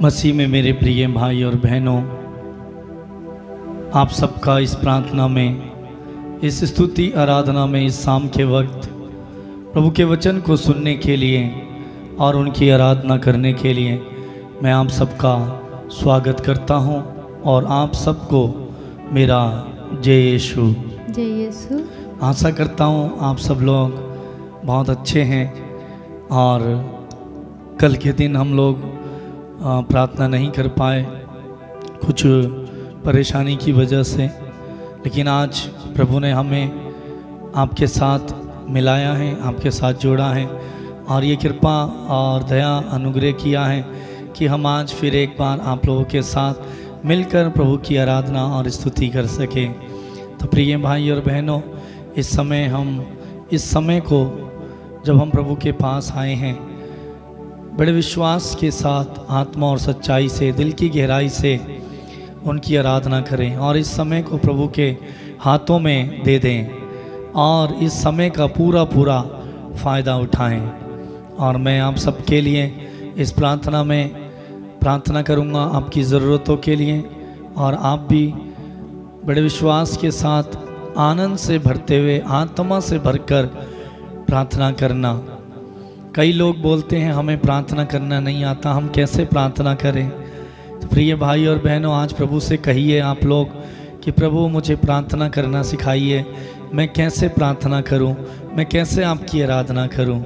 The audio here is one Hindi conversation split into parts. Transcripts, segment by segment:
मसीह में मेरे प्रिय भाई और बहनों, आप सबका इस प्रार्थना में, इस स्तुति आराधना में, इस शाम के वक्त प्रभु के वचन को सुनने के लिए और उनकी आराधना करने के लिए मैं आप सबका स्वागत करता हूं और आप सबको मेरा जय यीशु। जय यीशु। आशा करता हूं आप सब लोग बहुत अच्छे हैं। और कल के दिन हम लोग प्रार्थना नहीं कर पाए कुछ परेशानी की वजह से, लेकिन आज प्रभु ने हमें आपके साथ मिलाया है, आपके साथ जोड़ा है और ये कृपा और दया अनुग्रह किया है कि हम आज फिर एक बार आप लोगों के साथ मिलकर प्रभु की आराधना और स्तुति कर सकें। तो प्रिय भाई और बहनों, इस समय को जब हम प्रभु के पास आए हैं, बड़े विश्वास के साथ आत्मा और सच्चाई से, दिल की गहराई से उनकी आराधना करें और इस समय को प्रभु के हाथों में दे दें और इस समय का पूरा फ़ायदा उठाएं। और मैं आप सबके लिए इस प्रार्थना में प्रार्थना करूंगा आपकी ज़रूरतों के लिए, और आप भी बड़े विश्वास के साथ आनंद से भरते हुए, आत्मा से भरकर प्रार्थना करना। कई लोग बोलते हैं हमें प्रार्थना करना नहीं आता, हम कैसे प्रार्थना करें। तो प्रिय भाई और बहनों, आज प्रभु से कहिए आप लोग कि प्रभु मुझे प्रार्थना करना सिखाइए, मैं कैसे प्रार्थना करूं, मैं कैसे आपकी आराधना करूं।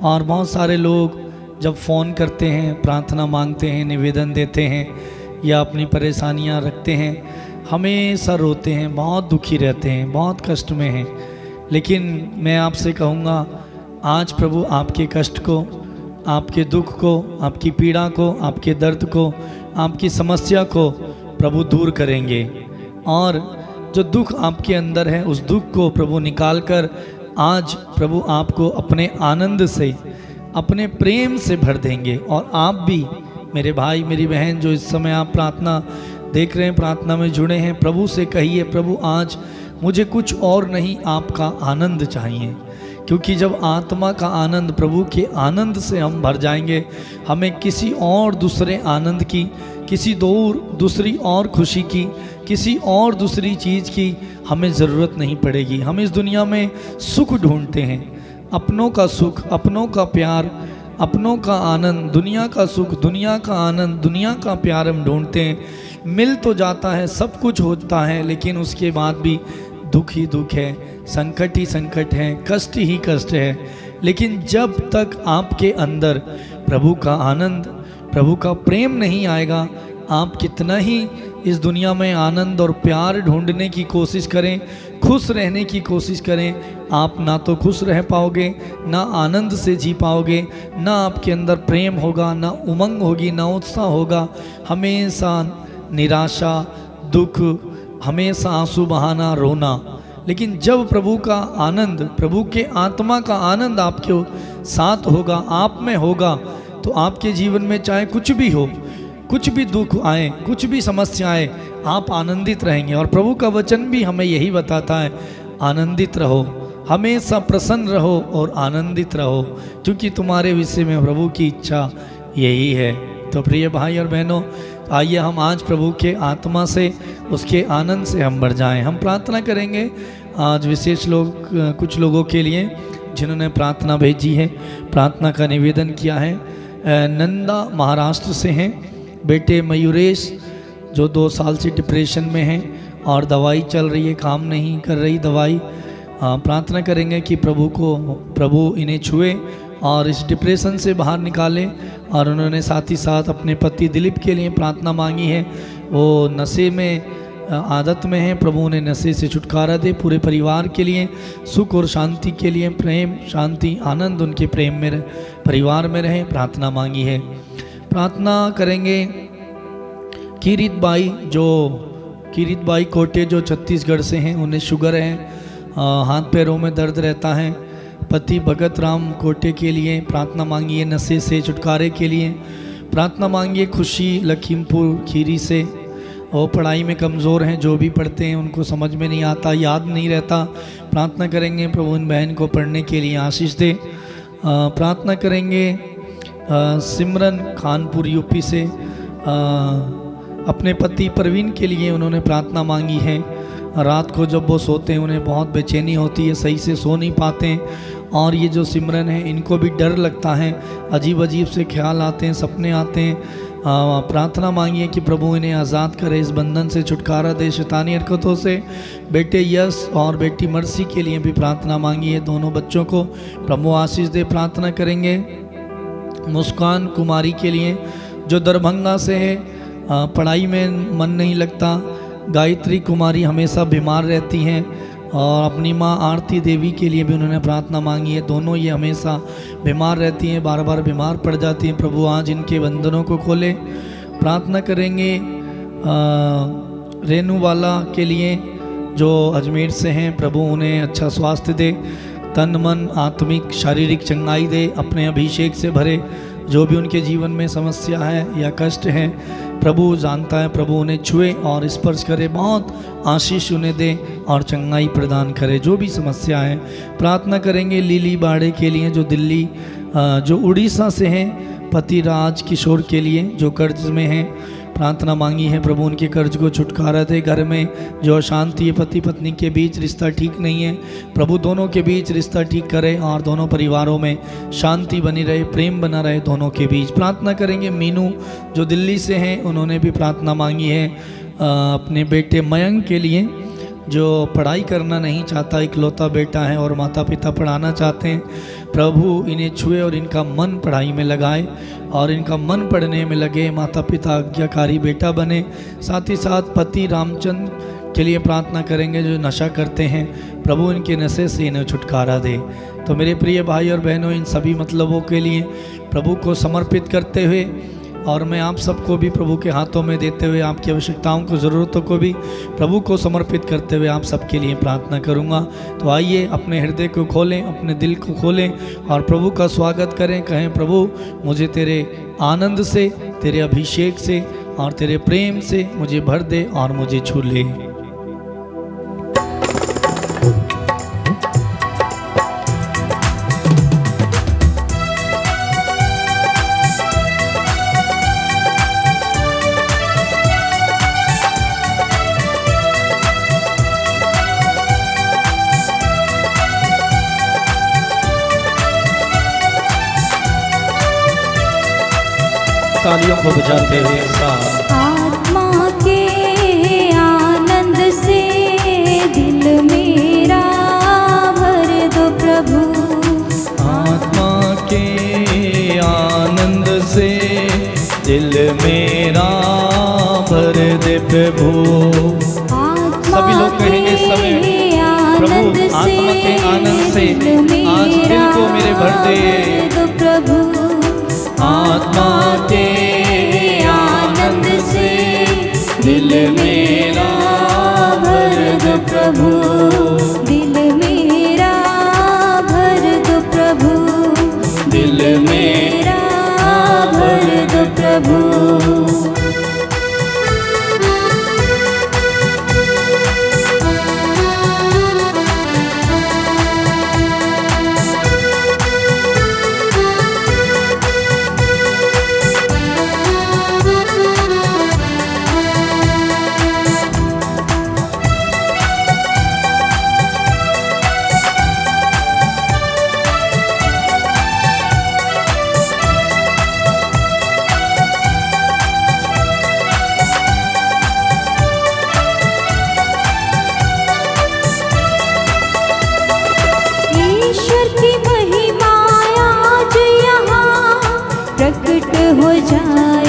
और बहुत सारे लोग जब फ़ोन करते हैं, प्रार्थना मांगते हैं, निवेदन देते हैं या अपनी परेशानियां रखते हैं, हमेशा रोते हैं, बहुत दुखी रहते हैं, बहुत कष्ट में हैं। लेकिन मैं आपसे कहूँगा, आज प्रभु आपके कष्ट को, आपके दुख को, आपकी पीड़ा को, आपके दर्द को, आपकी समस्या को प्रभु दूर करेंगे। और जो दुख आपके अंदर है, उस दुख को प्रभु निकाल कर आज प्रभु आपको अपने आनंद से, अपने प्रेम से भर देंगे। और आप भी मेरे भाई मेरी बहन जो इस समय आप प्रार्थना देख रहे हैं, प्रार्थना में जुड़े हैं, प्रभु से कहिए प्रभु आज मुझे कुछ और नहीं, आपका आनंद चाहिए। क्योंकि जब आत्मा का आनंद, प्रभु के आनंद से हम भर जाएंगे, हमें किसी और दूसरे आनंद की, किसी दूसरी और खुशी की, किसी और दूसरी चीज़ की हमें ज़रूरत नहीं पड़ेगी। हम इस दुनिया में सुख ढूंढते हैं, अपनों का सुख, अपनों का प्यार, अपनों का आनंद, दुनिया का सुख, दुनिया का आनंद, दुनिया का प्यार हम ढूंढते हैं। मिल तो जाता है, सब कुछ होता है, लेकिन उसके बाद भी दुख ही दुख है, संकट ही संकट है, कष्ट ही कष्ट है। लेकिन जब तक आपके अंदर प्रभु का आनंद, प्रभु का प्रेम नहीं आएगा, आप कितना ही इस दुनिया में आनंद और प्यार ढूंढने की कोशिश करें, खुश रहने की कोशिश करें, आप ना तो खुश रह पाओगे, ना आनंद से जी पाओगे, ना आपके अंदर प्रेम होगा, ना उमंग होगी, ना उत्साह होगा। हमेशा निराशा, दुख, हमेशा आंसू बहाना, रोना। लेकिन जब प्रभु का आनंद, प्रभु के आत्मा का आनंद आपके साथ होगा, आप में होगा, तो आपके जीवन में चाहे कुछ भी हो, कुछ भी दुख आए, कुछ भी समस्या आए, आप आनंदित रहेंगे। और प्रभु का वचन भी हमें यही बताता है, आनंदित रहो, हमेशा प्रसन्न रहो और आनंदित रहो, क्योंकि तुम्हारे विषय में प्रभु की इच्छा यही है। तो प्रिय भाई और बहनों, आइए हम आज प्रभु के आत्मा से, उसके आनंद से हम बढ़ जाएं। हम प्रार्थना करेंगे आज विशेष कुछ लोगों के लिए जिन्होंने प्रार्थना भेजी है, प्रार्थना का निवेदन किया है। नंदा महाराष्ट्र से हैं, बेटे मयूरेश जो 2 साल से डिप्रेशन में हैं और दवाई चल रही है, काम नहीं कर रही दवाई। प्रार्थना करेंगे कि प्रभु इन्हें छुए और इस डिप्रेशन से बाहर निकाले। और उन्होंने साथ ही साथ अपने पति दिलीप के लिए प्रार्थना मांगी है, वो नशे में आदत में है, प्रभु उन्हें नशे से छुटकारा दे। पूरे परिवार के लिए सुख और शांति के लिए, प्रेम, शांति, आनंद उनके प्रेम में परिवार में रहे, प्रार्थना मांगी है। प्रार्थना करेंगे किरीत बाई कोटे जो छत्तीसगढ़ से हैं, उन्हें शुगर है, हाथ पैरों में दर्द रहता है। पति भगत राम कोटे के लिए प्रार्थना मांगिए, नशे से छुटकारे के लिए प्रार्थना मांगिए। खुशी लखीमपुर खीरी से, वो पढ़ाई में कमज़ोर हैं, जो भी पढ़ते हैं उनको समझ में नहीं आता, याद नहीं रहता। प्रार्थना करेंगे प्रभु इन बहन को पढ़ने के लिए आशीष दे। प्रार्थना करेंगे सिमरन खानपुर यूपी से, अपने पति प्रवीण के लिए उन्होंने प्रार्थना मांगी है। रात को जब वो सोते हैं उन्हें बहुत बेचैनी होती है, सही से सो नहीं पाते हैं। और ये जो सिमरन है इनको भी डर लगता है, अजीब अजीब से ख्याल आते हैं, सपने आते हैं। प्रार्थना मांगिए कि प्रभु इन्हें आज़ाद करे, इस बंधन से छुटकारा दे, शैतानी हरकतों से। बेटे यश और बेटी मर्सी के लिए भी प्रार्थना मांगिए, दोनों बच्चों को प्रभु आशीष दे। प्रार्थना करेंगे मुस्कान कुमारी के लिए जो दरभंगा से है, पढ़ाई में मन नहीं लगता। गायत्री कुमारी हमेशा बीमार रहती हैं और अपनी माँ आरती देवी के लिए भी उन्होंने प्रार्थना मांगी है। दोनों ये हमेशा बीमार रहती हैं, बार बार बीमार पड़ जाती हैं। प्रभु आज इनके बंधनों को खोले। प्रार्थना करेंगे रेणुवाला के लिए जो अजमेर से हैं, प्रभु उन्हें अच्छा स्वास्थ्य दे, तन मन आत्मिक शारीरिक चंगाई दे, अपने अभिषेक से भरे। जो भी उनके जीवन में समस्या है या कष्ट है प्रभु जानता है, प्रभु उन्हें छुए और स्पर्श करे, बहुत आशीष उन्हें दे और चंगाई प्रदान करे जो भी समस्या है। प्रार्थना करेंगे लीली बाड़े के लिए जो दिल्ली जो उड़ीसा से हैं, पति राज किशोर के लिए जो कर्ज में हैं। प्रार्थना मांगी है प्रभु उनके कर्ज को छुटकारा दे। घर में जो अशांति है, पति पत्नी के बीच रिश्ता ठीक नहीं है, प्रभु दोनों के बीच रिश्ता ठीक करे और दोनों परिवारों में शांति बनी रहे, प्रेम बना रहे दोनों के बीच। प्रार्थना करेंगे मीनू जो दिल्ली से हैं, उन्होंने भी प्रार्थना मांगी है अपने बेटे मयंक के लिए जो पढ़ाई करना नहीं चाहता, इकलौता बेटा है और माता पिता पढ़ाना चाहते हैं। प्रभु इन्हें छुए और इनका मन पढ़ाई में लगाए और इनका मन पढ़ने में लगे, माता पिता आज्ञाकारी बेटा बने। साथ ही साथ पति रामचंद्र के लिए प्रार्थना करेंगे जो नशा करते हैं, प्रभु इनके नशे से इन्हें छुटकारा दे। तो मेरे प्रिय भाई और बहनों, इन सभी मतलबों के लिए प्रभु को समर्पित करते हुए और मैं आप सबको भी प्रभु के हाथों में देते हुए, आपकी आवश्यकताओं को, ज़रूरतों को भी प्रभु को समर्पित करते हुए आप सबके लिए प्रार्थना करूंगा। तो आइए अपने हृदय को खोलें, अपने दिल को खोलें और प्रभु का स्वागत करें। कहें प्रभु मुझे तेरे आनंद से, तेरे अभिषेक से और तेरे प्रेम से मुझे भर दे और मुझे छू ले। तालियों को बजाते हुए आत्मा के आनंद से दिल मेरा भर दो प्रभु। आत्मा के आनंद से दिल मेरा भर दे प्रभु। सभी लोग कहेंगे समय प्रभु आत्मा के आनंद से आज दिल को मेरे भर दे प्रभु। आत्मा के आनंद से दिल मेरा भर दो प्रभु। दिल मेरा भर दो प्रभु। दिल मेरा भर दो प्रभु।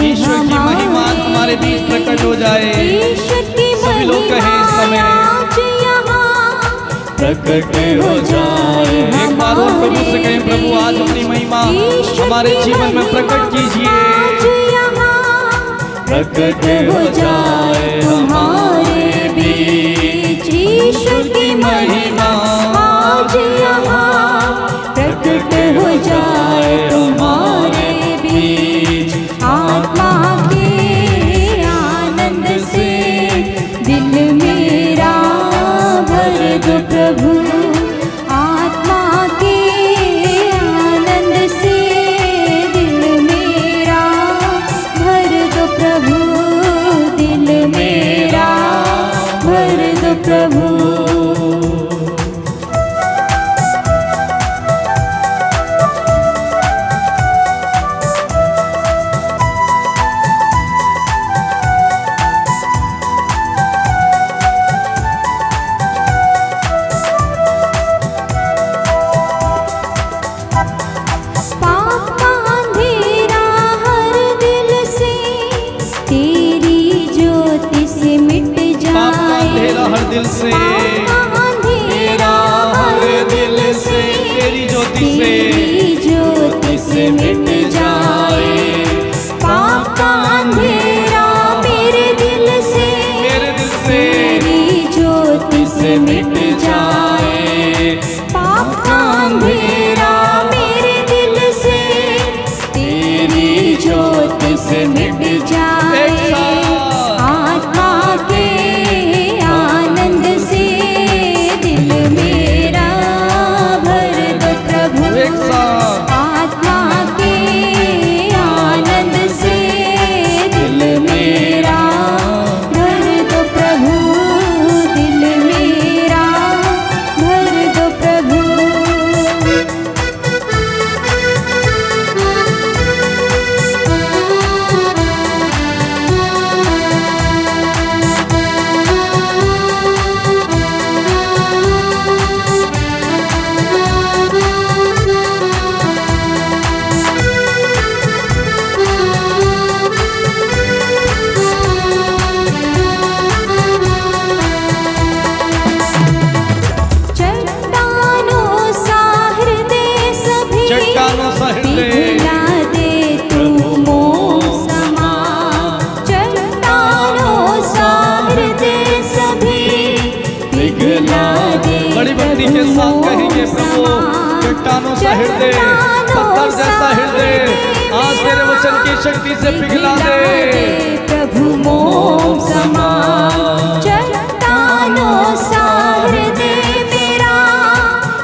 ईश्वर की महिमा तुम्हारे बीच प्रकट हो जाए। सभी लोग कहें इस समय प्रकट हो जाए। एक बार और प्रभु से कहें प्रभु आज अपनी महिमा हमारे जीवन में प्रकट कीजिए। प्रकट हो जाए हमारे बीच ईश्वर की महिमा आज यहाँ प्रकट हो जाए हमारे बीच। आत्मा के आनंद से दिल मेरा भर दो प्रभु। आत्मा के आनंद से दिल मेरा भर दो प्रभु। से मिट जाए। आत्मा के आनंद से दिल मेरा भर दो प्रभु। आत्मा के आनंद से दिल मेरा भर दो प्रभु। दिल मेरा भर दो प्रभु। चट्टानों सा हृदय पिघला दे तू मोम समा। चट्टानों सा हृदय सभी पिघला दे। बड़ी भक्ति के साथ कहेंगे प्रभु, चट्टानों सा हृदय, पत्थर जैसा हृदय आज तेरे वचन की शक्ति से पिघला दे प्रभु मोम समा। चट्टानों सा हृदय मेरा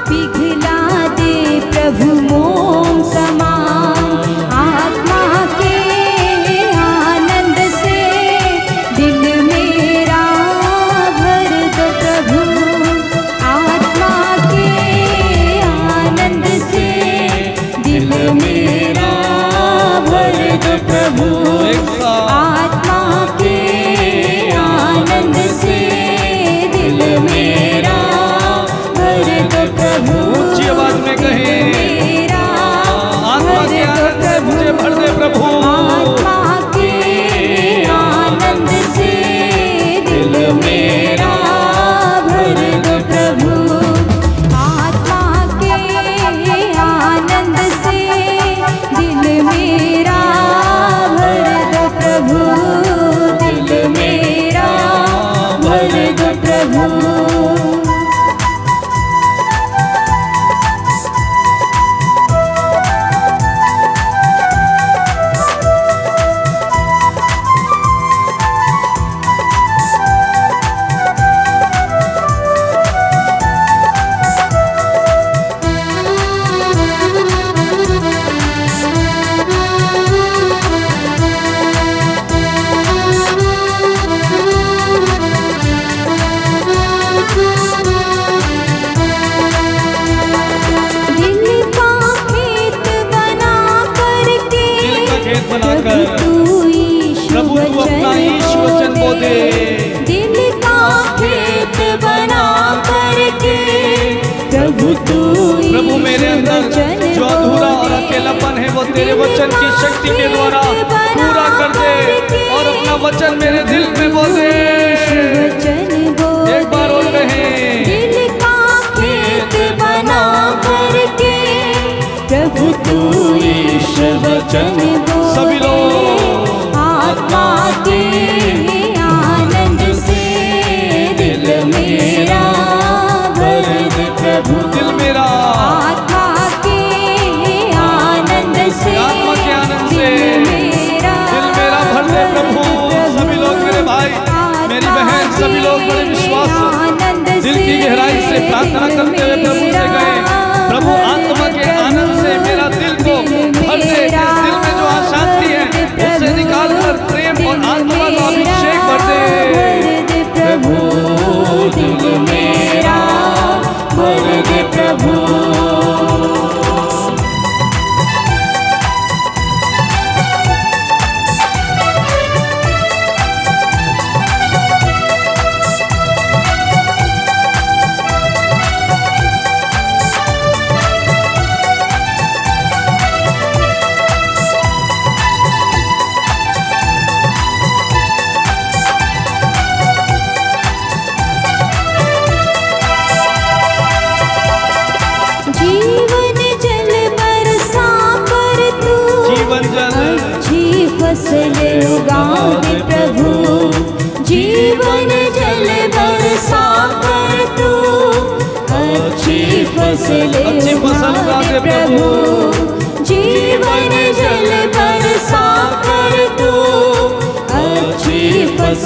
पिघला दे प्रभु मोम समा। आत्मा के आनंद से दिल मेरा भर दो प्रभु। आत्मा के आनंद से दिल मेरा भर दो प्रभु। आत्मा के आनंद से दिल मेरा भर दो प्रभु। ऊंची आवाज में कहें, आत्मा के आनंद से मुझे भर दे प्रभु। आत्मा के आनंद से दिल मेरा भर दो प्रभु। आत्मा के आनंद से दिल मेरा भर दो प्रभु। दिल मेरा भर दो प्रभु। प्रभु तू अपना ईश वचन बो दे। दिल का खेत बना करके प्रभु तू प्रभु मेरे अंदर जो अधूरा और अकेलापन है वो तेरे वचन की शक्ति के द्वारा पूरा कर दे और अपना वचन मेरे दिल में बो दे। एक बार और कहें, दिल का खेत बना करके प्रभु तू ईश वचन बो। सभी लोग आत्मा के आनंद से दिल मेरा भर दे प्रभु। दिल मेरा आत्मा के आनंद से आत्मा के आनंद से दिल मेरा भर दे प्रभु। सभी लोग मेरे भाई मेरी बहन सभी लोग बड़े विश्वास दिल की गहराई से प्रार्थना करते हुए प्रभु से गए, प्रभु आत्मा के आनंद से मेरा दिल को भर दे। इस दिल में जो अशांति है उसे निकाल कर प्रेम और आत्मा का अभिषेक भर दे प्रभु। दिल मेरा भर दे प्रभु। फसलें उगा दे प्रभु। जीवन जल बरसा कर तू अच्छी फसलें उगा दे प्रभु। जीवन जल बरसा कर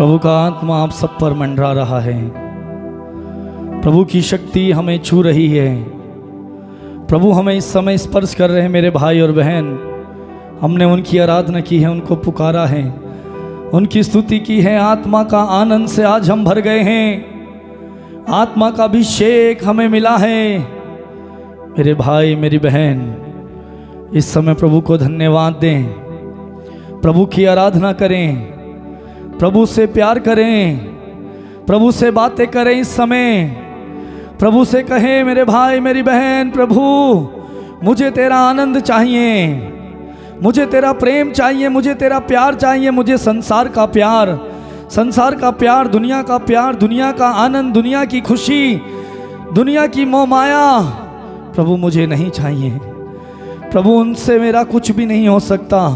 प्रभु का आत्मा आप सब पर मंडरा रहा है। प्रभु की शक्ति हमें छू रही है। प्रभु हमें इस समय स्पर्श कर रहे हैं मेरे भाई और बहन। हमने उनकी आराधना की है, उनको पुकारा है, उनकी स्तुति की है। आत्मा का आनंद से आज हम भर गए हैं। आत्मा का अभिषेक हमें मिला है। मेरे भाई मेरी बहन, इस समय प्रभु को धन्यवाद दें, प्रभु की आराधना करें, प्रभु से प्यार करें, प्रभु से बातें करें। इस समय प्रभु से कहें, मेरे भाई मेरी बहन, प्रभु मुझे तेरा आनंद चाहिए, मुझे तेरा प्रेम चाहिए, मुझे तेरा प्यार चाहिए, मुझे संसार का प्यार, संसार का प्यार, दुनिया का प्यार, दुनिया का आनंद, दुनिया की खुशी, दुनिया की मोह माया प्रभु मुझे नहीं चाहिए। प्रभु उनसे मेरा कुछ भी नहीं हो सकता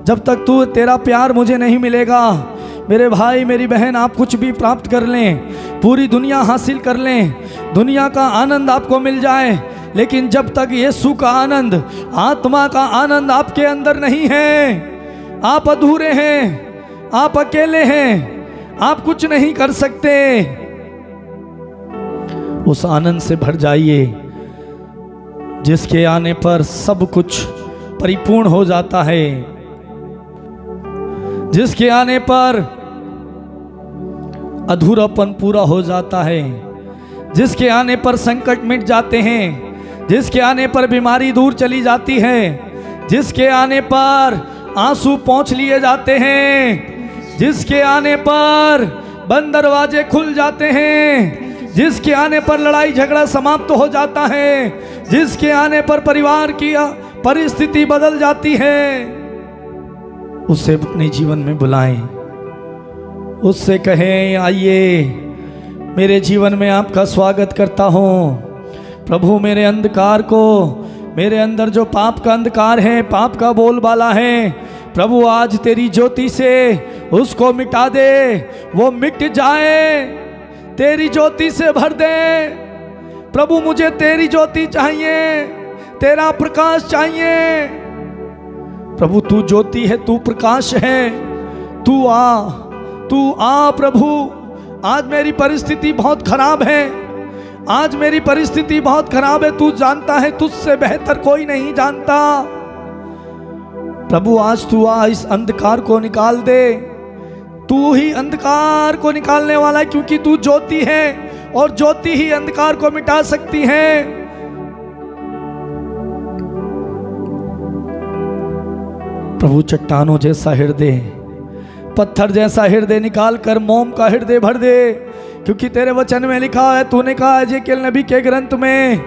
जब तक तू तेरा प्यार मुझे नहीं मिलेगा। मेरे भाई मेरी बहन, आप कुछ भी प्राप्त कर लें, पूरी दुनिया हासिल कर लें, दुनिया का आनंद आपको मिल जाए, लेकिन जब तक यीशु का आनंद, आत्मा का आनंद आपके अंदर नहीं है, आप अधूरे हैं, आप अकेले हैं, आप कुछ नहीं कर सकते। उस आनंद से भर जाइए जिसके आने पर सब कुछ परिपूर्ण हो जाता है, जिसके आने पर अधूरापन पूरा हो जाता है, जिसके आने पर संकट मिट जाते हैं, जिसके आने पर बीमारी दूर चली जाती है, जिसके आने पर आंसू पोंछ लिए जाते हैं, जिसके आने पर बंद दरवाजे खुल जाते हैं, जिसके आने पर लड़ाई झगड़ा समाप्त हो जाता है, जिसके आने पर परिवार की परिस्थिति बदल जाती है, उसे अपने जीवन में बुलाएं, उससे कहें, आइए मेरे जीवन में आपका स्वागत करता हूँ। प्रभु मेरे अंधकार को, मेरे अंदर जो पाप का अंधकार है, पाप का बोलबाला है, प्रभु आज तेरी ज्योति से उसको मिटा दे, वो मिट जाए, तेरी ज्योति से भर दे। प्रभु मुझे तेरी ज्योति चाहिए, तेरा प्रकाश चाहिए। प्रभु तू ज्योति है, तू प्रकाश है, तू आ प्रभु। आज मेरी परिस्थिति बहुत खराब है, आज मेरी परिस्थिति बहुत खराब है, तू जानता है, तुझसे बेहतर कोई नहीं जानता। प्रभु आज तू आ, इस अंधकार को निकाल दे। तू ही अंधकार को निकालने वाला है, क्योंकि तू ज्योति है और ज्योति ही अंधकार को मिटा सकती है। प्रभु चट्टानों जैसा हृदय, पत्थर जैसा हृदय निकाल कर मोम का हृदय भर दे, क्योंकि तेरे वचन में लिखा है, तूने कहा एजेकिएल नबी के ग्रंथ में,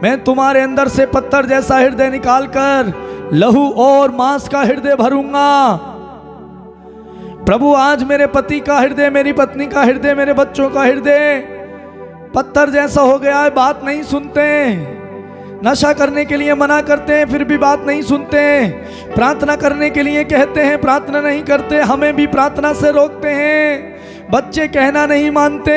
मैं तुम्हारे अंदर से पत्थर जैसा हृदय निकाल कर लहू और मांस का हृदय भरूंगा। प्रभु आज मेरे पति का हृदय, मेरी पत्नी का हृदय, मेरे बच्चों का हृदय पत्थर जैसा हो गया है, बात नहीं सुनते, नशा करने के लिए मना करते हैं फिर भी बात नहीं सुनते, प्रार्थना करने के लिए कहते हैं प्रार्थना नहीं करते, हमें भी प्रार्थना से रोकते हैं, बच्चे कहना नहीं मानते,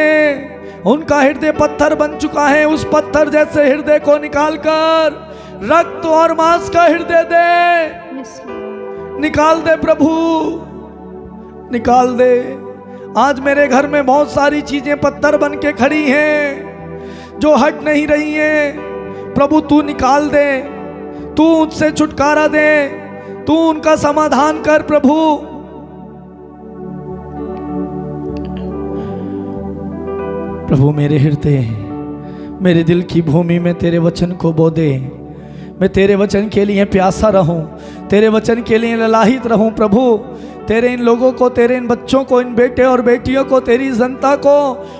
उनका हृदय पत्थर बन चुका है। उस पत्थर जैसे हृदय को निकालकर रक्त और मांस का हृदय दे, निकाल दे प्रभु, निकाल दे। आज मेरे घर में बहुत सारी चीजें पत्थर बन के खड़ी हैं जो हट नहीं रही हैं। प्रभु तू निकाल दे, तू उनसे छुटकारा दे, तू उनका समाधान कर। प्रभु प्रभु मेरे हृदय, मेरे दिल की भूमि में तेरे वचन को बो दे। मैं तेरे वचन के लिए प्यासा रहूं, तेरे वचन के लिए ललाहित रहूं। प्रभु तेरे इन लोगों को, तेरे इन बच्चों को, इन बेटे और बेटियों को, तेरी जनता को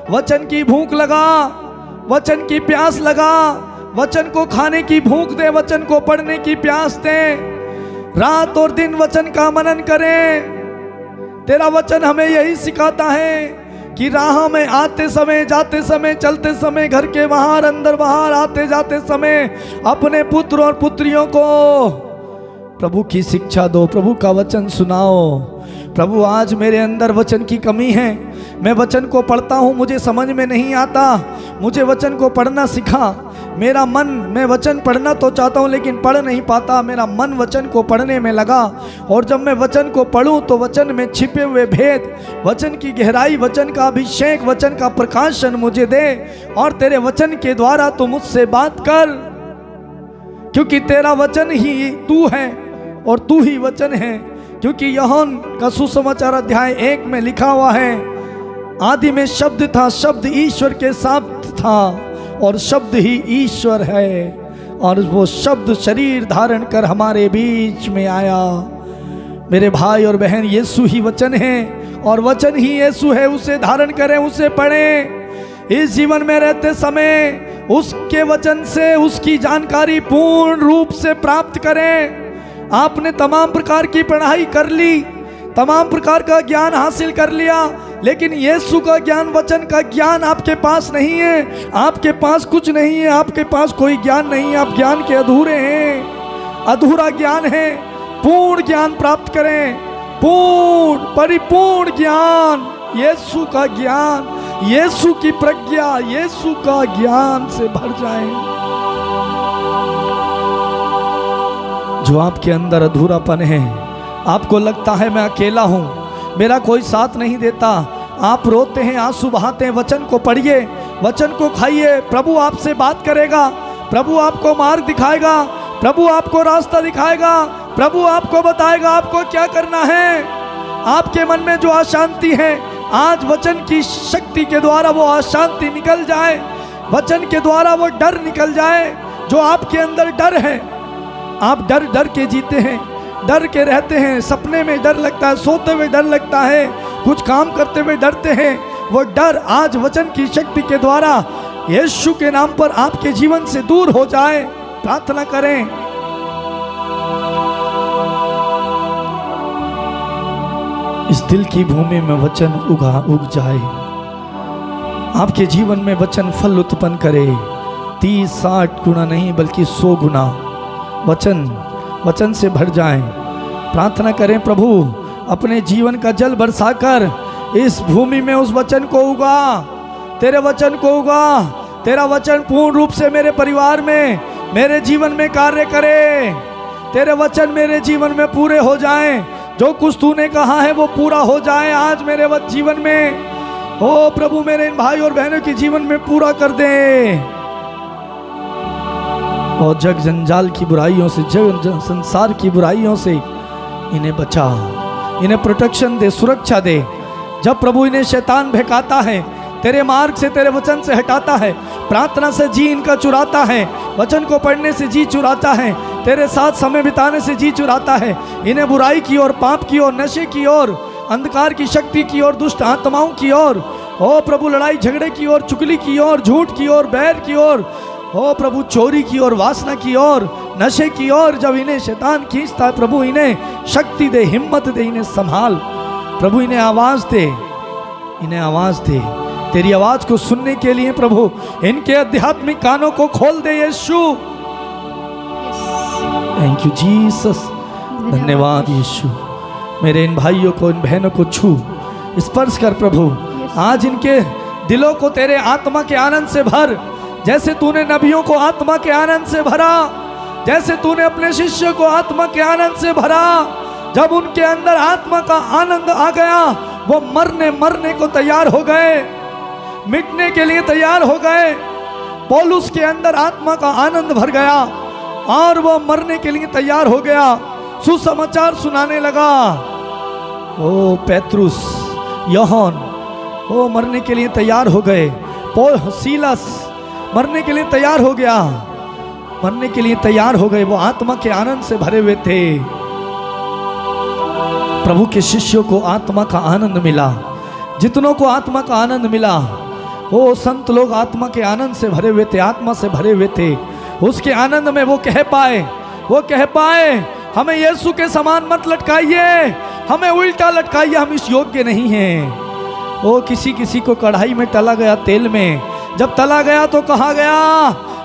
वचन की भूख लगा, वचन की प्यास लगा, वचन को खाने की भूख दे, वचन को पढ़ने की प्यास दे। रात और दिन वचन का मनन करें। तेरा वचन हमें यही सिखाता है कि राह में आते समय, जाते समय, चलते समय, घर के बाहर, अंदर बाहर, आते जाते समय अपने पुत्र और पुत्रियों को प्रभु की शिक्षा दो, प्रभु का वचन सुनाओ। प्रभु आज मेरे अंदर वचन की कमी है, मैं वचन को पढ़ता हूँ, मुझे समझ में नहीं आता, मुझे वचन को पढ़ना सिखा। मेरा मन, मैं वचन पढ़ना तो चाहता हूँ लेकिन पढ़ नहीं पाता, मेरा मन वचन को पढ़ने में लगा। और जब मैं वचन को पढ़ूं तो वचन में छिपे हुए भेद, वचन की गहराई, वचन का अभिषेक, वचन का प्रकाशन मुझे दे। और तेरे वचन के द्वारा तू मुझसे बात कर, क्योंकि तेरा वचन ही तू है और तू ही वचन है। क्योंकि यूहन्ना का सुसमाचार अध्याय 1 में लिखा हुआ है, आदि में शब्द था, शब्द ईश्वर के साथ था और शब्द ही ईश्वर है, और वो शब्द शरीर धारण कर हमारे बीच में आया। मेरे भाई और बहन, यीशु ही वचन है और वचन ही यीशु है। उसे धारण करें, उसे पढ़ें। इस जीवन में रहते समय उसके वचन से उसकी जानकारी पूर्ण रूप से प्राप्त करें। आपने तमाम प्रकार की पढ़ाई कर ली, तमाम प्रकार का ज्ञान हासिल कर लिया, लेकिन यीशु का ज्ञान, वचन का ज्ञान आपके पास नहीं है। आपके पास कुछ नहीं है, आपके पास कोई ज्ञान नहीं है, आप ज्ञान के अधूरे हैं, अधूरा ज्ञान है। पूर्ण ज्ञान प्राप्त करें, पूर्ण परिपूर्ण ज्ञान, यीशु का ज्ञान, यीशु की प्रज्ञा, यीशु का ज्ञान से भर जाएं। जो आपके अंदर अधूरापन है, आपको लगता है मैं अकेला हूं, मेरा कोई साथ नहीं देता, आप रोते हैं, आंसू बहाते हैं, वचन को पढ़िए, वचन को खाइए। प्रभु आपसे बात करेगा, प्रभु आपको मार्ग दिखाएगा, प्रभु आपको रास्ता दिखाएगा, प्रभु आपको बताएगा आपको क्या करना है। आपके मन में जो अशांति है, आज वचन की शक्ति के द्वारा वो अशांति निकल जाए, वचन के द्वारा वो डर निकल जाए। जो आपके अंदर डर है, आप डर डर के जीते हैं, डर के रहते हैं, सपने में डर लगता है, सोते हुए डर लगता है, कुछ काम करते हुए डरते हैं। वो डर आज वचन की शक्ति के द्वारा यीशु के नाम पर आपके जीवन से दूर हो जाए। प्रार्थना करें। इस दिल की भूमि में वचन उग जाए, आपके जीवन में वचन फल उत्पन्न करे। 30-60 गुना नहीं बल्कि 100 गुना वचन से भर जाएं। प्रार्थना करें, प्रभु अपने जीवन का जल बरसाकर इस भूमि में उस वचन को उगा, तेरे वचन को उगा। तेरा वचन पूर्ण रूप से मेरे परिवार में, मेरे जीवन में कार्य करे। तेरे वचन मेरे जीवन में पूरे हो जाएं। जो कुछ तूने कहा है वो पूरा हो जाए आज मेरे जीवन में। ओ प्रभु, मेरे इन भाई और बहनों के जीवन में पूरा कर दे। और जग जंजाल की बुराइयों से, संसार की बुराइयों से इन्हें बचा, इन्हें प्रोटेक्शन दे, सुरक्षा दे। जब प्रभु इन्हें शैतान बहकाता है, तेरे मार्ग से, तेरे वचन से हटाता है, प्रार्थना से जी इनका चुराता है, वचन को पढ़ने से जी चुराता है, तेरे साथ समय बिताने से जी चुराता है, इन्हें बुराई की ओर, पाप की ओर, नशे की ओर, अंधकार की शक्ति की ओर, दुष्ट आत्माओं की ओर, ओ प्रभु लड़ाई झगड़े की ओर, चुगली की ओर, झूठ की ओर, बैर की ओर, ओ प्रभु चोरी की ओर, वासना की ओर, नशे की ओर जब इन्हें शैतान खींचता है, प्रभु इन्हें शक्ति दे, हिम्मत दे, इन्हें संभाल। प्रभु इन्हें आवाज दे, इन्हें आवाज दे। तेरी आवाज को सुनने के लिए प्रभु इनके आध्यात्मिक कानों को खोल दे यीशु। थैंक यू जीसस, धन्यवाद यीशु। मेरे इन भाइयों को, इन बहनों को छू, स्पर्श कर प्रभु। आज इनके दिलों को तेरे आत्मा के आनंद से भर, जैसे तूने नबियों को आत्मा के आनंद से भरा, जैसे तूने अपने शिष्यों को आत्मा के आनंद से भरा। जब उनके अंदर आत्मा का आनंद आ गया, वो मरने को तैयार हो गए, मिटने के लिए तैयार हो गए। पौलुस के अंदर आत्मा का आनंद भर गया और वो मरने के लिए तैयार हो गया, सुसमाचार सुनाने लगा। ओ पेत्रुस, यूहन्ना, वो मरने के लिए तैयार हो गए। सीलस मरने के लिए तैयार हो गया, मरने के लिए तैयार हो गए। वो आत्मा के आनंद से भरे हुए थे। प्रभु के शिष्यों को आत्मा का आनंद मिला, जितनों को आत्मा का आनंद मिला, वो संत लोग आत्मा के आनंद से भरे हुए थे, आत्मा से भरे हुए थे। उसके आनंद में वो कह पाए, हमें यीशु के समान मत लटकाइए, हमें उल्टा लटकाइए, हम इस योग्य नहीं हैं। वो किसी को कढ़ाई में तला गया, तेल में जब तला गया तो कहा गया,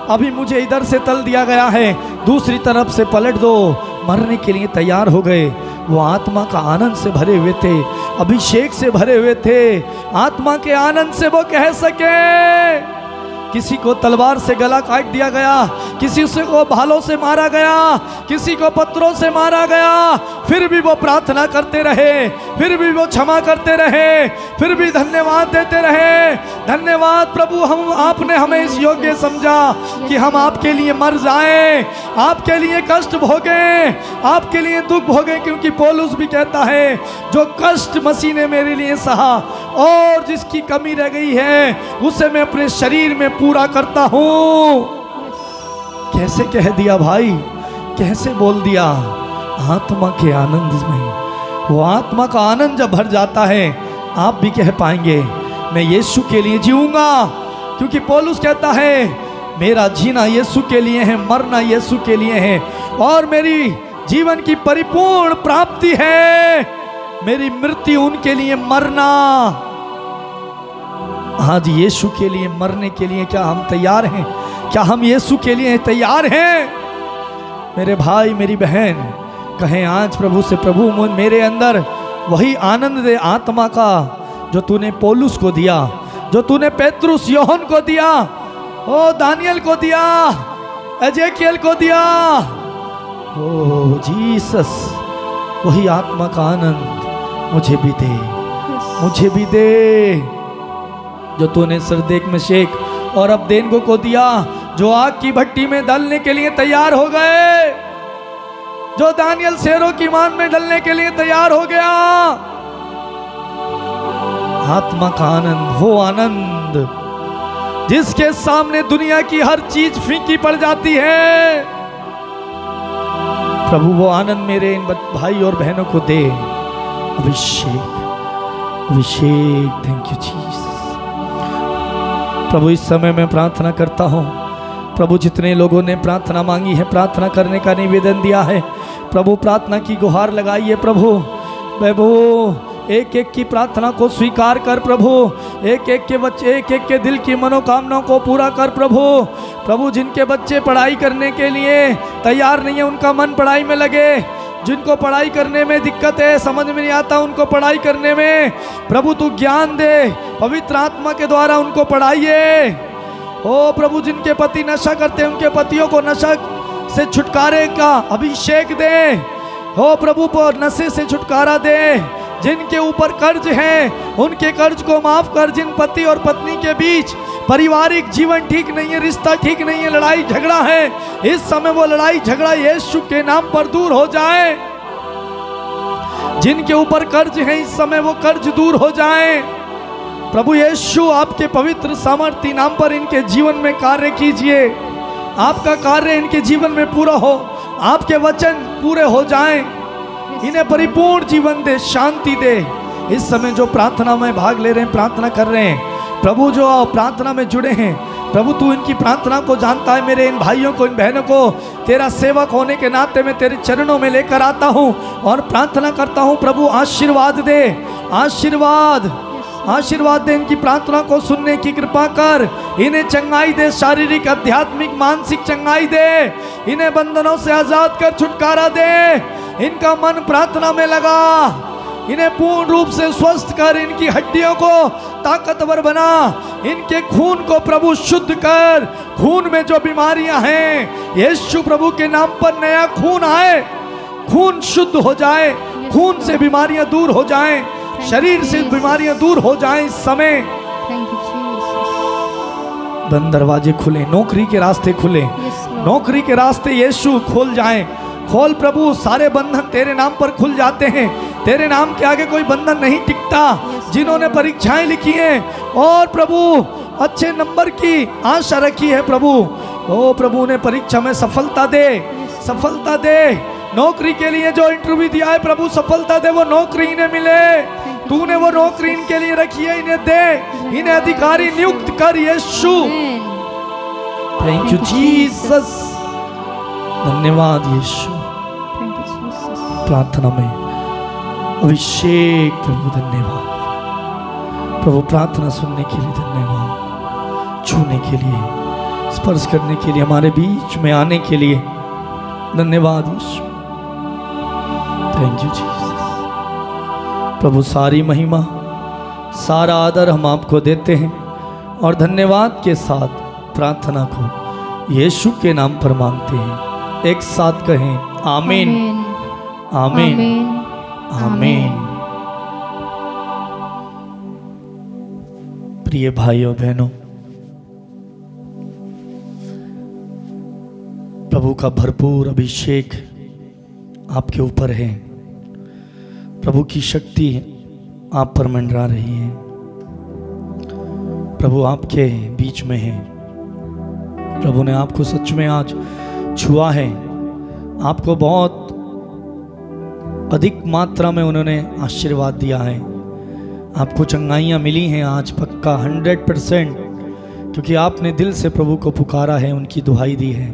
अभी मुझे इधर से तल दिया गया है, दूसरी तरफ से पलट दो। मरने के लिए तैयार हो गए। वो आत्मा का आनंद से भरे हुए थे, अभिषेक से भरे हुए थे। आत्मा के आनंद से वो कह सके, किसी को तलवार से गला काट दिया गया, किसी से को भालों से मारा गया, किसी को पत्थरों से मारा गया, फिर भी वो प्रार्थना करते रहे, फिर भी वो क्षमा करते रहे, फिर भी धन्यवाद देते रहे। धन्यवाद प्रभु, हम आपने हमें इस योग्य समझा कि हम आपके लिए मर जाएं, आपके लिए कष्ट भोगें, आपके लिए दुख भोगें, क्योंकि पौलुस भी कहता है जो कष्ट मसीह ने मेरे लिए सहा और जिसकी कमी रह गई है उसे मैं अपने शरीर में पूरा करता हूं। कैसे कह दिया भाई, कैसे बोल दिया। आत्मा के आनंद में, वो आत्मा का आनंद जब भर जाता है आप भी कह पाएंगे मैं यीशु के लिए जीऊंगा, क्योंकि पौलुस कहता है मेरा जीना यीशु के लिए है, मरना यीशु के लिए है और मेरी जीवन की परिपूर्ण प्राप्ति है, मेरी मृत्यु उनके लिए मरना। आज यीशु के लिए मरने के लिए क्या हम तैयार हैं? क्या हम यीशु के लिए तैयार हैं? मेरे भाई मेरी बहन कहें आज प्रभु से, प्रभु मेरे अंदर वही आनंद दे आत्मा का जो तूने पौलुस को दिया, जो तूने पेत्रुस योहन को दिया, ओ दानियल को दिया, एजेकियल को दिया। ओ जीसस, वही आत्मा का आनंद मुझे भी दे, मुझे भी दे, जो तूने सरदेक मेशेक और अबदेनगो को दिया, जो आग की भट्टी में डालने के लिए तैयार हो गए, जो दानियल शेरों की मान में डलने के लिए तैयार हो गया। आत्मा का आनंद, वो आनंद जिसके सामने दुनिया की हर चीज फीकी पड़ जाती है। प्रभु वो आनंद मेरे इन भाई और बहनों को दे। अभिषेक, अभिषेक, थैंक यू जीसस। प्रभु इस समय मैं प्रार्थना करता हूँ, प्रभु जितने लोगों ने प्रार्थना मांगी है, प्रार्थना करने का निवेदन दिया है, प्रभु प्रार्थना की गुहार लगाई है। प्रभु एक एक की प्रार्थना को स्वीकार कर प्रभु, एक एक के बच्चे, एक एक के दिल की मनोकामनाओं को पूरा कर प्रभु। जिनके बच्चे पढ़ाई करने के लिए तैयार नहीं है उनका मन पढ़ाई में लगे, जिनको पढ़ाई करने में दिक्कत है, समझ में नहीं आता उनको पढ़ाई करने में प्रभु तू ज्ञान दे, पवित्र आत्मा के द्वारा उनको पढ़ाइए। ओ प्रभु जिनके पति नशा करते हैं उनके पतियों को नशा से छुटकारे का अभिषेक दे। ओ प्रभु को नशे से छुटकारा दे। जिनके ऊपर कर्ज है उनके कर्ज को माफ कर। जिन पति और पत्नी के बीच पारिवारिक जीवन ठीक नहीं है, रिश्ता ठीक नहीं है, लड़ाई झगड़ा है, इस समय वो लड़ाई झगड़ा यीशु के नाम पर दूर हो जाए। जिनके ऊपर कर्ज है इस समय वो कर्ज दूर हो जाए। प्रभु यीशु आपके पवित्र सामर्थ्य नाम पर इनके जीवन में कार्य कीजिए। आपका कार्य इनके जीवन में पूरा हो, आपके वचन पूरे हो जाएं, इन्हें परिपूर्ण जीवन दे, शांति दे। इस समय जो प्रार्थना में भाग ले रहे हैं, प्रार्थना कर रहे हैं, प्रभु जो प्रार्थना में जुड़े हैं, प्रभु तू इनकी प्रार्थना को जानता है। मेरे इन भाइयों को, इन बहनों को तेरा सेवक होने के नाते मैं तेरे चरणों में लेकर आता हूँ और प्रार्थना करता हूँ। प्रभु आशीर्वाद दे, आशीर्वाद, आशीर्वाद दे। इनकी प्रार्थना को सुनने की कृपा कर। इन्हें चंगाई दे, शारीरिक, आध्यात्मिक, मानसिक चंगाई दे। इन्हें बंधनों से आजाद कर, छुटकारा दे। इनका मन प्रार्थना में लगा। इन्हें पूर्ण रूप से स्वस्थ कर। इनकी हड्डियों को ताकतवर बना। इनके खून को प्रभु शुद्ध कर। खून में जो बीमारियां हैं यीशु प्रभु के नाम पर नया खून आए, खून शुद्ध हो जाए, खून से बीमारियां दूर हो जाएं, शरीर से बीमारियां दूर हो जाएं। इस समय बंद दरवाजे खुले, नौकरी के रास्ते खुले, नौकरी के रास्ते यीशु खोल जाएं। खोल प्रभु, सारे बंधन तेरे नाम पर खुल जाते हैं। तेरे नाम के आगे कोई बंधन नहीं टिकता। जिन्होंने परीक्षाएं लिखी हैं और प्रभु अच्छे नंबर की आशा रखी है प्रभु, ओ प्रभु ने परीक्षा में सफलता दे, सफलता दे। नौकरी के लिए जो इंटरव्यू दिया है प्रभु सफलता दे, वो नौकरी इन्हें मिले। तूने वो नौकरी इनके लिए रखी है, इन्हें दे। इन्हें अधिकारी नियुक्त कर यीशु। थैंक यू जीसस, धन्यवाद यीशु। प्रार्थना में अभिषेक प्रभु, धन्यवाद प्रभु। प्रार्थना सुनने के लिए धन्यवाद, छूने के लिए, स्पर्श करने के लिए, हमारे बीच में आने के लिए धन्यवाद यीशु। Thank you Jesus. प्रभु सारी महिमा, सारा आदर हम आपको देते हैं और धन्यवाद के साथ प्रार्थना को यीशु के नाम पर मांगते हैं। एक साथ कहें आमीन, आमीन, आमीन। प्रिय भाइयों बहनों, प्रभु का भरपूर अभिषेक आपके ऊपर है। प्रभु की शक्ति आप पर मंडरा रही है। प्रभु आपके बीच में है। प्रभु ने आपको सच में आज छुआ है। आपको बहुत अधिक मात्रा में उन्होंने आशीर्वाद दिया है। आपको चंगाइयाँ मिली हैं आज पक्का 100%, क्योंकि आपने दिल से प्रभु को पुकारा है, उनकी दुहाई दी है,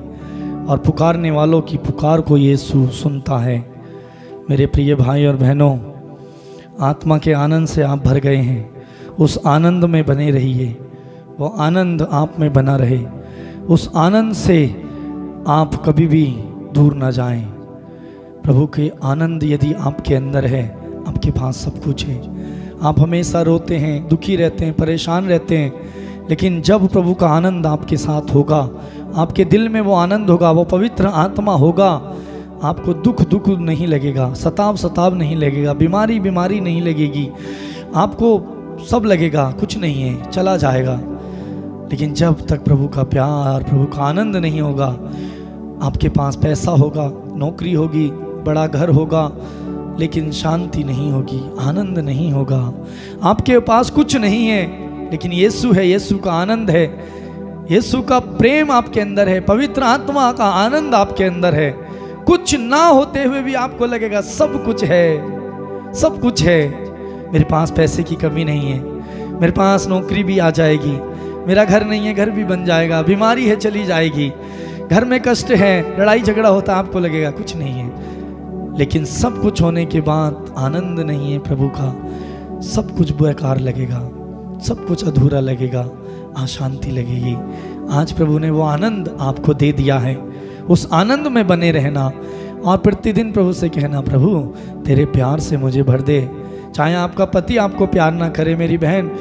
और पुकारने वालों की पुकार को यीशु सुनता है। मेरे प्रिय भाई और बहनों, आत्मा के आनंद से आप भर गए हैं। उस आनंद में बने रहिए, वो आनंद आप में बना रहे। उस आनंद से आप कभी भी दूर ना जाएं। प्रभु के आनंद यदि आपके अंदर है, आपके पास सब कुछ है। आप हमेशा रोते हैं, दुखी रहते हैं, परेशान रहते हैं, लेकिन जब प्रभु का आनंद आपके साथ होगा, आपके दिल में वो आनंद होगा, वो पवित्र आत्मा होगा, आपको दुख नहीं लगेगा, सताव नहीं लगेगा, बीमारी नहीं लगेगी। आपको सब लगेगा कुछ नहीं है, चला जाएगा। लेकिन जब तक प्रभु का प्यार, प्रभु का आनंद नहीं होगा, आपके पास पैसा होगा, नौकरी होगी, बड़ा घर होगा, लेकिन शांति नहीं होगी, आनंद नहीं होगा। आपके पास कुछ नहीं है, लेकिन यीशु है, यीशु का आनंद है, यीशु का प्रेम आपके अंदर है, पवित्र आत्मा का आनंद आपके अंदर है। कुछ ना होते हुए भी आपको लगेगा सब कुछ है, सब कुछ है। मेरे पास पैसे की कमी नहीं है, मेरे पास नौकरी भी आ जाएगी, मेरा घर नहीं है, घर भी बन जाएगा, बीमारी है चली जाएगी, घर में कष्ट है, लड़ाई झगड़ा होता, आपको लगेगा कुछ नहीं है। लेकिन सब कुछ होने के बाद आनंद नहीं है प्रभु का, सब कुछ बेकार लगेगा, सब कुछ अधूरा लगेगा, अशांति लगेगी। आज प्रभु ने वो आनंद आपको दे दिया है। उस आनंद में बने रहना और प्रतिदिन प्रभु से कहना, प्रभु तेरे प्यार से मुझे भर दे। चाहे आपका पति आपको प्यार ना करे मेरी बहन,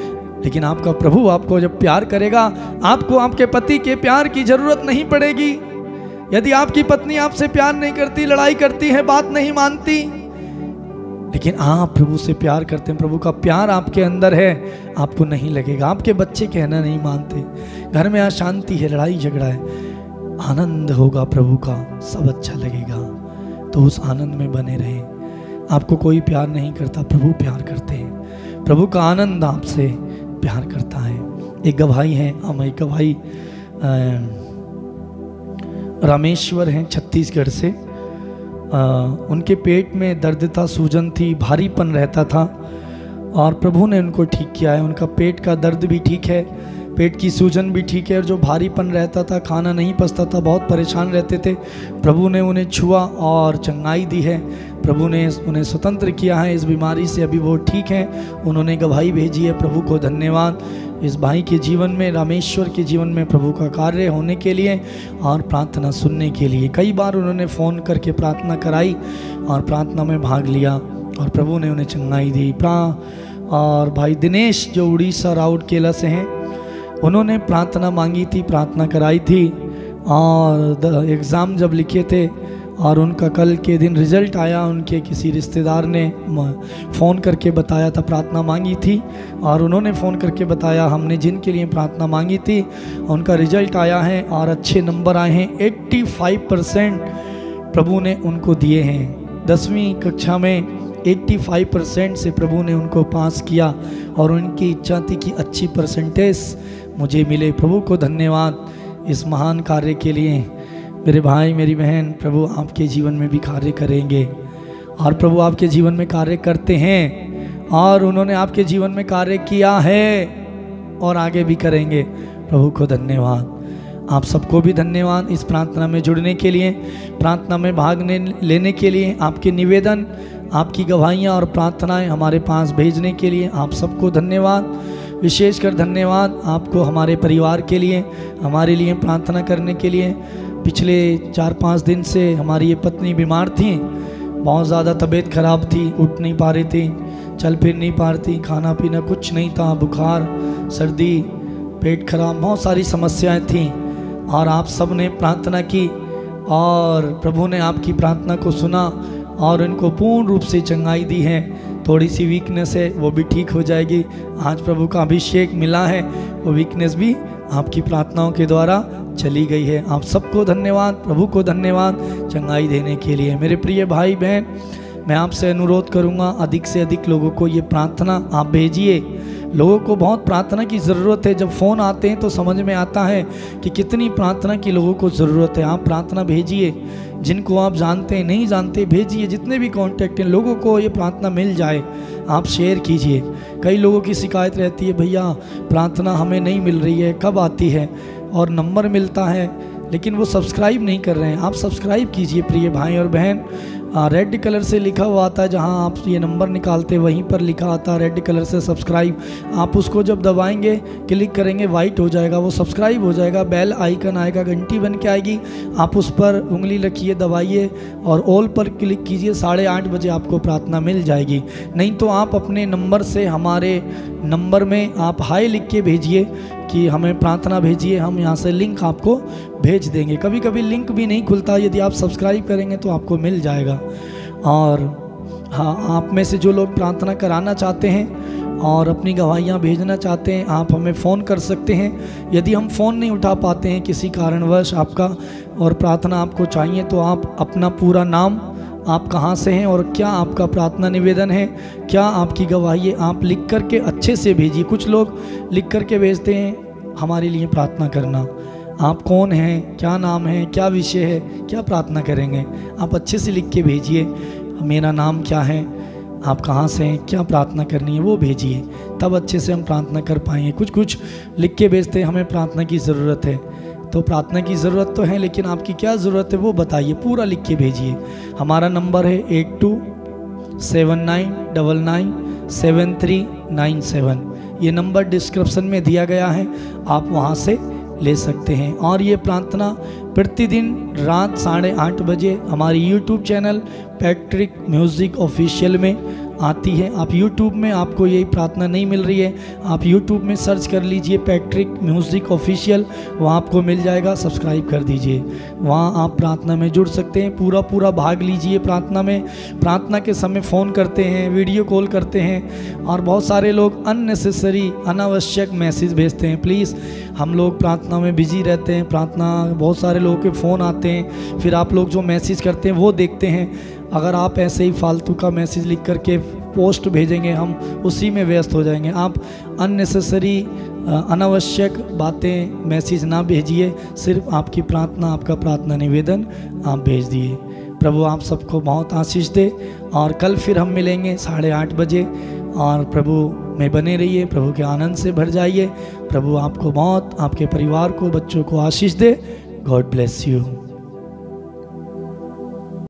लेकिन आपका प्रभु आपको जब प्यार करेगा, आपको आपके पति के प्यार की जरूरत नहीं पड़ेगी। यदि आपकी पत्नी आपसे प्यार नहीं करती, लड़ाई करती है, बात नहीं मानती, लेकिन आप प्रभु से प्यार करते हैं, प्रभु का प्यार आपके अंदर है, आपको नहीं लगेगा। आपके बच्चे कहना नहीं मानते, घर में अशांति है, लड़ाई झगड़ा है, आनंद होगा प्रभु का, सब अच्छा लगेगा। तो उस आनंद में बने रहें। आपको कोई प्यार नहीं करता, प्रभु प्यार करते हैं। प्रभु का आनंद आपसे प्यार करता है। एक गवाही है, हम एक गवाही रामेश्वर हैं छत्तीसगढ़ से। उनके पेट में दर्द था, सूजन थी, भारीपन रहता था, और प्रभु ने उनको ठीक किया है। उनका पेट का दर्द भी ठीक है, पेट की सूजन भी ठीक है, और जो भारीपन रहता था, खाना नहीं पचता था, बहुत परेशान रहते थे, प्रभु ने उन्हें छुआ और चंगाई दी है। प्रभु ने उन्हें स्वतंत्र किया है इस बीमारी से, अभी वो ठीक हैं। उन्होंने गवाही भेजी है, प्रभु को धन्यवाद। इस भाई के जीवन में, रामेश्वर के जीवन में प्रभु का कार्य होने के लिए और प्रार्थना सुनने के लिए कई बार उन्होंने फ़ोन करके प्रार्थना कराई और प्रार्थना में भाग लिया, और प्रभु ने उन्हें चंगाई दी। और भाई दिनेश जो उड़ीसा राउरकेला से हैं, उन्होंने प्रार्थना मांगी थी, प्रार्थना कराई थी, और एग्ज़ाम जब लिखे थे और उनका कल के दिन रिज़ल्ट आया, उनके किसी रिश्तेदार ने फ़ोन करके बताया था, प्रार्थना मांगी थी, और उन्होंने फ़ोन करके बताया हमने जिनके लिए प्रार्थना मांगी थी उनका रिज़ल्ट आया है और अच्छे नंबर आए हैं। 85% प्रभु ने उनको दिए हैं। 10वीं कक्षा में 85% से प्रभु ने उनको पास किया, और उनकी इच्छा थी कि अच्छी परसेंटेज मुझे मिले। प्रभु को धन्यवाद इस महान कार्य के लिए। मेरे भाई मेरी बहन, प्रभु आपके जीवन में भी कार्य करेंगे, और प्रभु आपके जीवन में कार्य करते हैं, और उन्होंने आपके जीवन में कार्य किया है और आगे भी करेंगे। प्रभु को धन्यवाद। आप सबको भी धन्यवाद इस प्रार्थना में जुड़ने के लिए, प्रार्थना में भाग लेने के लिए, आपके निवेदन, आपकी गवाहियाँ और प्रार्थनाएं हमारे पास भेजने के लिए आप सबको धन्यवाद। विशेषकर धन्यवाद आपको हमारे परिवार के लिए, हमारे लिए प्रार्थना करने के लिए। पिछले 4-5 दिन से हमारी ये पत्नी बीमार थी, बहुत ज़्यादा तबीयत खराब थी, उठ नहीं पा रही थी, चल फिर नहीं पा रही थी, खाना पीना कुछ नहीं था, बुखार, सर्दी, पेट खराब, बहुत सारी समस्याएं थीं और आप सब ने प्रार्थना की और प्रभु ने आपकी प्रार्थना को सुना और इनको पूर्ण रूप से चंगाई दी है। थोड़ी सी वीकनेस है वो भी ठीक हो जाएगी। आज प्रभु का अभिषेक मिला है, वो वीकनेस भी आपकी प्रार्थनाओं के द्वारा चली गई है। आप सबको धन्यवाद, प्रभु को धन्यवाद चंगाई देने के लिए। मेरे प्रिय भाई बहन, मैं आपसे अनुरोध करूंगा अधिक से अधिक लोगों को ये प्रार्थना आप भेजिए। लोगों को बहुत प्रार्थना की ज़रूरत है। जब फ़ोन आते हैं तो समझ में आता है कि कितनी प्रार्थना की लोगों को ज़रूरत है। आप प्रार्थना भेजिए, जिनको आप जानते हैं नहीं जानते भेजिए, जितने भी कॉन्टैक्ट हैं लोगों को ये प्रार्थना मिल जाए आप शेयर कीजिए। कई लोगों की शिकायत रहती है, भैया प्रार्थना हमें नहीं मिल रही है, कब आती है, और नंबर मिलता है लेकिन वो सब्सक्राइब नहीं कर रहे हैं। आप सब्सक्राइब कीजिए प्रिय भाई और बहन। रेड कलर से लिखा हुआ आता है, जहां आप ये नंबर निकालते वहीं पर लिखा आता है रेड कलर से सब्सक्राइब। आप उसको जब दबाएंगे, क्लिक करेंगे, वाइट हो जाएगा, वो सब्सक्राइब हो जाएगा। बेल आइकन आएगा, घंटी बन के आएगी, आप उस पर उंगली रखिए, दबाइए और ऑल पर क्लिक कीजिए। 8:30 बजे आपको प्रार्थना मिल जाएगी। नहीं तो आप अपने नंबर से हमारे नंबर में आप हाय लिख के भेजिए कि हमें प्रार्थना भेजिए, हम यहाँ से लिंक आपको भेज देंगे। कभी कभी लिंक भी नहीं खुलता, यदि आप सब्सक्राइब करेंगे तो आपको मिल जाएगा। और हाँ, आप में से जो लोग प्रार्थना कराना चाहते हैं और अपनी गवाहियाँ भेजना चाहते हैं, आप हमें फ़ोन कर सकते हैं। यदि हम फ़ोन नहीं उठा पाते हैं किसी कारणवश आपका और प्रार्थना आपको चाहिए, तो आप अपना पूरा नाम, आप कहाँ से हैं और क्या आपका प्रार्थना निवेदन है, क्या आपकी गवाही है, आप लिख कर के अच्छे से भेजिए। कुछ लोग लिख कर के भेजते हैं हमारे लिए प्रार्थना करना। आप कौन हैं, क्या नाम है, क्या विषय है, क्या प्रार्थना करेंगे, आप अच्छे से लिख के भेजिए। मेरा नाम क्या है, आप कहाँ से हैं, क्या प्रार्थना करनी है, वो भेजिए, तब अच्छे से हम प्रार्थना कर पाएंगे। कुछ लिख के भेजते हैं हमें प्रार्थना की ज़रूरत है, तो प्रार्थना की ज़रूरत तो है लेकिन आपकी क्या ज़रूरत है वो बताइए, पूरा लिख के भेजिए। हमारा नंबर है 8279997397। ये नंबर डिस्क्रिप्शन में दिया गया है, आप वहाँ से ले सकते हैं। और ये प्रार्थना प्रतिदिन रात 8:30 बजे हमारी YouTube channel Patrick music official में आती है। आप यूट्यूब में, आपको यही प्रार्थना नहीं मिल रही है, आप यूट्यूब में सर्च कर लीजिए पैट्रिक म्यूज़िक ऑफिशियल, वहाँ आपको मिल जाएगा, सब्सक्राइब कर दीजिए। वहाँ आप प्रार्थना में जुड़ सकते हैं, पूरा भाग लीजिए प्रार्थना में। प्रार्थना के समय फ़ोन करते हैं, वीडियो कॉल करते हैं और बहुत सारे लोग अननेसेसरी अनावश्यक मैसेज भेजते हैं। प्लीज़, हम लोग प्रार्थना में बिजी रहते हैं, प्रार्थना बहुत सारे लोगों के फ़ोन आते हैं, फिर आप लोग जो मैसेज करते हैं वो देखते हैं। अगर आप ऐसे ही फालतू का मैसेज लिख करके पोस्ट भेजेंगे, हम उसी में व्यस्त हो जाएंगे। आप अननेसेसरी अनावश्यक बातें मैसेज ना भेजिए, सिर्फ आपकी प्रार्थना, आपका प्रार्थना निवेदन आप भेज दिए। प्रभु आप सबको बहुत आशीष दे और कल फिर हम मिलेंगे 8:30 बजे। और प्रभु में बने रहिए, प्रभु के आनंद से भर जाइए। प्रभु आपको बहुत, आपके परिवार को, बच्चों को आशीष दे। God bless you.